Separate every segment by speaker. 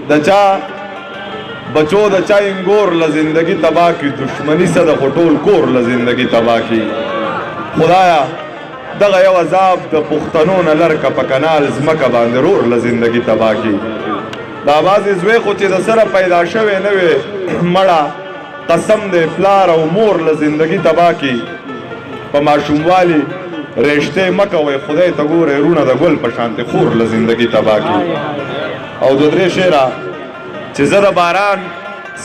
Speaker 1: د چا بچو د چا انګور له زندگی تباہ کی دشمنی سره د خټول کور له زندگی تباہ کی خدایا دغه یو عذاب د پښتنو نه لرکه په کنال ځمکه باندې رور له زندگی تباہ کی دا بعضې زوی خو چې د سره پیدا شوی نه وې مړه قسم دی پلار او مور له زندگی تباہ کی په ماشوموالي رشته مه کوئ خدای ته ګورئ رونه د ګل په شانتې خور له زندگی تباہ کی او د درې شعره چې زه د باران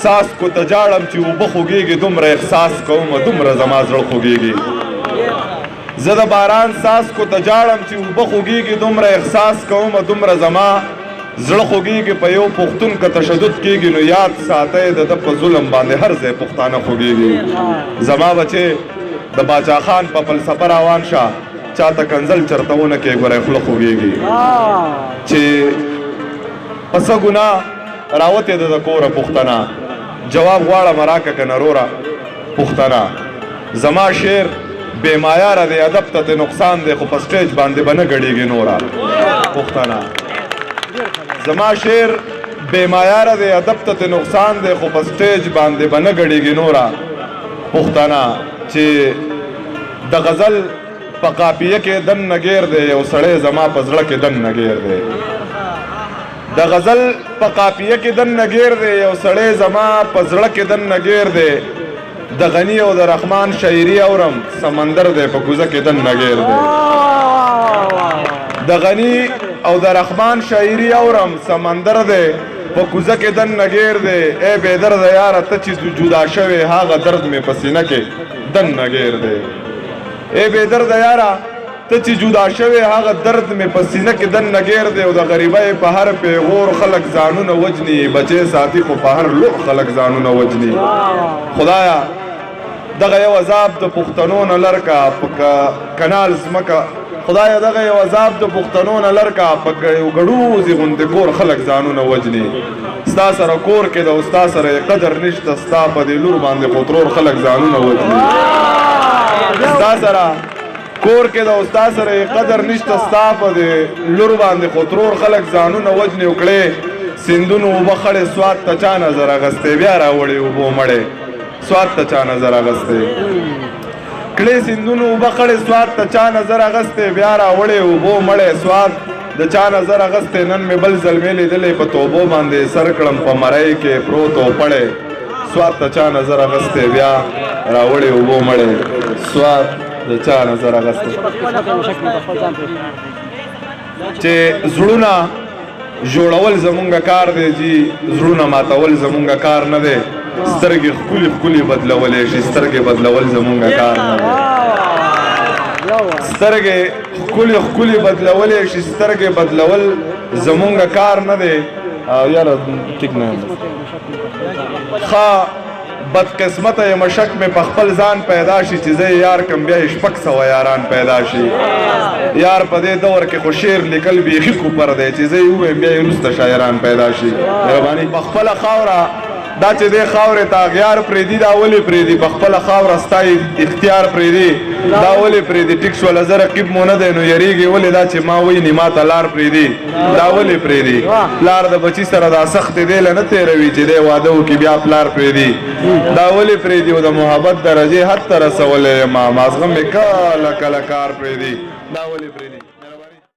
Speaker 1: ساس کو ته جاړم چې اوبه خوږېږي دومره احساس کوم دومره زما زړه خوږېږي زه د باران ساس کو ته جاړم چې اوبه خوږېږي دومره احساس کوم دومره زما زړه خوږېږي په یو پښتون که تشدد کېږي نو یاد ساتئ د ده په ظلم باندې هر ځای پښتانه خوږېږي زما بچې د باچا خان په فلسفه روان شه چاته کنزل چرته ونه کې ګورئ خوله خوږېږي چې په څه ګناه راوتې ده د کوره پښتنه جواب غواړم راکه که نروره پښتنه زما شعر بې معیاره دی ادب ته نقصان دی خو په سټیج باندې به نه ګډېږي نوره پښتنه زما شعر بې معیاره دی ادب ته نقصان دی خو په سټیج باندې به نه ګډېږي نوره پښتنه چې د غزل په قافیه کې دن نګیر دی یو سړی زما په زړه کې دن نګیر دی د غزل په قافیه کې دن نګیر دی یو سړی زما په زړه کې دن نګیر دی د غنی او د رحمان شاعري اورم سمندر دی په کوزه کې دن نګیر دی د غنی او د رحمان شاعري اورم سمندر دی په کوزه کې دن نګیر دی ای بې درده یاره ته چې جدا شوې هغه درد مې په سینه کې دن نګیر دی ای بې درده یاره ته چې جدا شوې هغه درد مې په سینه کې دن نګیر دی او د غریبۍ په هر پیغور خلک ځانونه وجني بچې ساتي خو په هر لوح خلک ځانونه وجني خدایا دغه یو عذاب د پښتنو نه لرکه په کنال ځمکه خدایا دغه یو عذاب د پښتنو نه لرکه په یو ګړوزي غوندې کور خلک ځانونه وجني ستا سره کور کې د ستا سره قدر نشته ستا په دې لور باندې خو ترور خلک ځانونه وجني ستا سره کور کې د استاد سره قدر نشته ستا په دې لور باندې خو ترور خلک ځانونه وجنې وکړې سیندونو اوبه خړې سوات ته چا نظر اخیستی بیا راوړې اوبو مړې سوات ته چا نظر اخیستی کړې سیندونو اوبه خړې سوات ته چا نظر اخیستی بیا راوړې اوبو مړې سوات د چا نظر اخیستی نن مې بل زلمې لیدلی په توبو باندې سر کړم په مرۍ کې پروت او پړې سوات ته چا نظر اخیستی بیا راوړې اوبو مړې سوات د چا نظر اخیستی چې زړونه جوړول زمونږ کار دی جی زړونه ماتول زمونږ کار نه دی سترګې ښکلي ښکلي بدلولی شي سترګې بدلول زمونږ کار نه دی سترګې ښکلي ښکلي بدلولی شي سترګې بدلول زمونږ کار نه دی یاره ټیک نه ښه بدقسمته یم شک مې په خپل ځان پیدا شي چې زه یار کم بیا یې شپږ سوه یاران پیدا شي یار په دې دور کې خو شعر لیکل بیخي کوپر دی چې زه یې ووایم بیا یې وروسته شاعران پیدا شي مهرباني په خپله خاوره دا چې دې خاورې ته اغیار پرېږدي دا ولې پرېږدي په خپله خاوره ستا اختیار پرېږدي دا ولې پرېږدي ټیک شوله زه رقیب مو نه دی نو یریږي ولې دا چې ما ویني ما ته لار پرېږدي دا ولې پرېږدي پلار د بچي سره دا سختې دی له نه تېروي چې دی واده وکړي بیا پلار پرېږدي دا ولې پرېږدي او د محبت درجې حد ته رسولی یم مازغه مې کله کله کار پرېږدي دا ولې پرېږدي